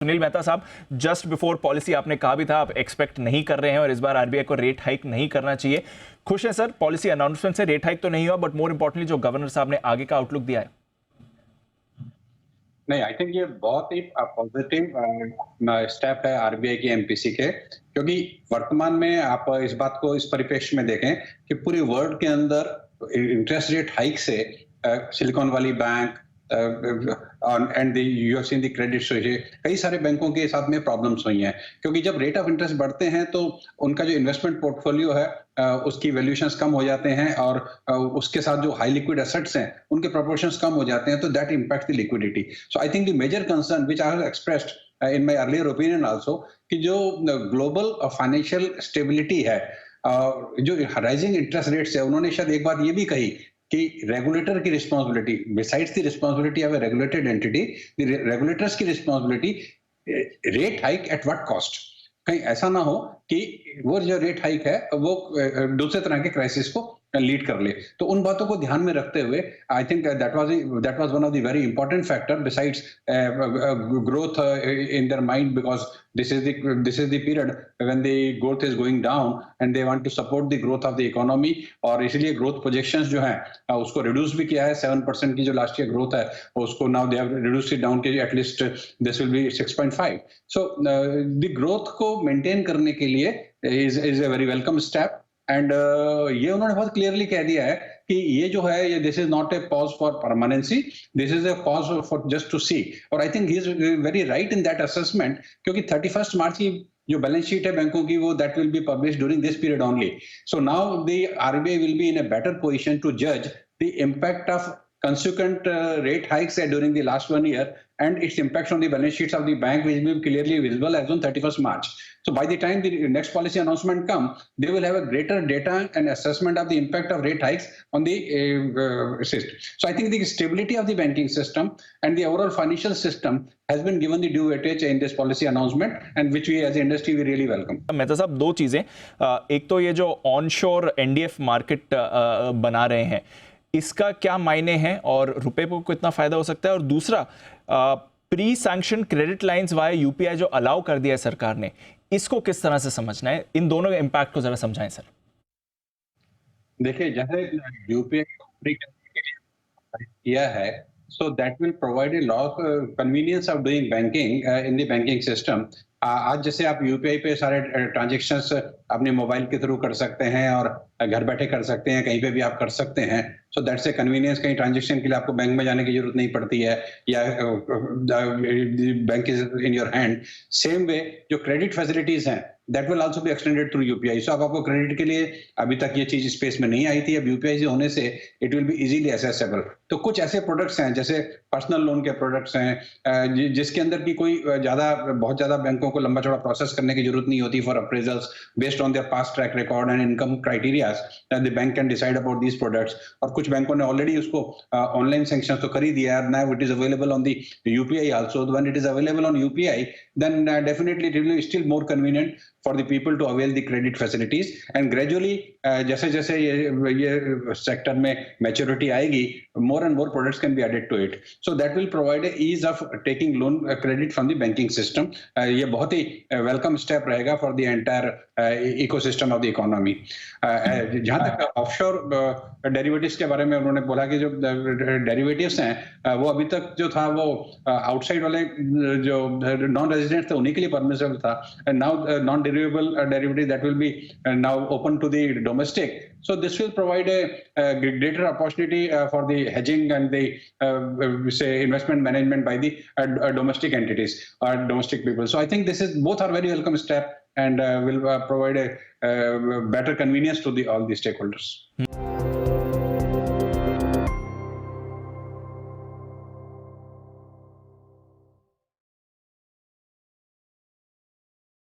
सुनील मेहता साहब, just before policy आपने कहा भी था आप एक्सपेक्ट नहीं कर रहे हैं और इस बार आरबीआई को रेट हाइक नहीं करना चाहिए। खुश है सर पॉलिसी अनाउंसमेंट से? रेट हाइक तो नहीं हुआ बट मोर इंपॉर्टेंटली जो गवर्नर साहब ने आगे का आउटलुक दिया है। नहीं, आई थिंक ये बहुत ही पॉजिटिव स्टेप है आरबीआई की एमपीसी के, क्योंकि वर्तमान में आप इस बात को इस परिप्रेक्ष्य में देखें कि पूरी वर्ल्ड के अंदर इंटरेस्ट रेट हाइक से silicon valley bank and you have seen the credit switch, कई सारे बैंकों के साथ में प्रॉब्लम्स हुई हैं, क्योंकि जब रेट ऑफ इंटरेस्ट बढ़ते हैं तो उनका जो इन्वेस्टमेंट पोर्टफोलियो है उसकी वैल्यूएशंस कम हो जाते हैं और उसके साथ जो हाई लिक्विड एसेट्स हैं उनके प्रोपोर्शंस कम हो जाते हैं, तो that impact the liquidity. So I think the major concern which I have expressed in my earlier opinion also कि जो ग्लोबल फाइनेंशियल स्टेबिलिटी है, जो राइजिंग इंटरेस्ट रेट्स है, उन्होंने शायद एक बात ये भी कही कि रेगुलेटर की responsibility, besides the responsibility of a regulated entity, the regulators की responsibility, rate hike at what cost. कहीं ऐसा ना हो कि वो जो रेट हाइक है वो दूसरे तरह के क्राइसिस को लीड कर ले। तो उन बातों को ध्यान में रखते हुए I think that was one of the very important factor besides growth in their mind, because this is the period when the growth is going down and they want to support the growth of the economy, और इसलिए growth projections जो हैं उसको reduce भी किया है। 7% की जो last year growth है उसको now they have reduced it down कि at least this will be 6.5. So the growth को maintain करने के लिए is a very welcome step, and ये उन्होंने बहुत clearly कह दिया है कि ये जो है ये this is not a pause for permanency, this is a pause for just to see. और I think he is very right in that assessment, क्योंकि 31 मार्च की जो बैलेंस शीट है बैंकों की वो that will be publish during this period only. So now the RBI will be in a better position to जज the impact of consequent rate hikes during the last 1 year and its impact on the balance sheets of the bank will be clearly visible as on 31st March. So by the time the next policy announcement comes, they will have a greater data and assessment of the impact of rate hikes on the system. So I think the stability of the banking system and the overall financial system has been given the due weightage in this policy announcement, and which we as an industry we really welcome. Mehta साहब, दो चीजें, एक तो ये जो onshore NDF market बना रहे हैं इसका क्या मायने हैं और रुपए को कितना फायदा हो सकता है, और दूसरा pre sanction credit lines via UPI जो अलाउ कर दिया है सरकार ने, इसको किस तरह से समझना है? इन दोनों के इम्पैक्ट को जरा समझाएं सर। देखिए, जैसे यूपीआई किया है, so that will provide a lot of convenience of doing banking in the banking system. आज जैसे आप यूपीआई पे सारे ट्रांजैक्शंस अपने मोबाइल के थ्रू कर सकते हैं और घर बैठे कर सकते हैं, कहीं पे भी आप कर सकते हैं। So that's a convenience. कहीं ट्रांजैक्शन के लिए आपको बैंक में जाने की जरूरत नहीं पड़ती है, या bank is in your hand. Same way जो क्रेडिट फैसिलिटीज हैं that will also be extended through UPI. So अब आपको क्रेडिट के लिए अभी तक ये चीज स्पेस में नहीं आई थी, अब यूपीआई से होने से it will be easily accessible. तो कुछ ऐसे प्रोडक्ट्स हैं जैसे पर्सनल लोन के प्रोडक्ट्स हैं जिसके अंदर की कोई बहुत ज्यादा बैंकों को लंबा चौड़ा प्रोसेस करने की जरूरत नहीं होती for appraisals based on their past track record and income criterias, the bank can decide about these products. और कुछ बैंकों ने ऑलरेडी उसको ऑनलाइन सैंक्शन तो कर ही दिया है, now it is available on the UPI also. When it is available on UPI then definitely it will be still more convenient for the people to avail the credit facilities, and gradually जैसे जैसे ये sector में maturity आएगी, more and more products can be added to it, so that will provide a ease of taking loan credit from the banking system. ये बहुत ही welcome step रहेगा for the entire ecosystem of the economy. जहाँ तक offshore derivatives के बारे में उन्होंने बोला कि जो डेरिवेटिव्स हैं वो अभी तक जो था वो आउटसाइड वाले जो नॉन रेजिडेंट थे उन्हीं के लिए परमिसिबल था, and now non derivable derivative that will be now open to the domestic. So this will provide a greater opportunity for the hedging and the say investment management by the domestic entities or domestic people. So I think this is both are very welcome step and will provide a better convenience to all the stakeholders.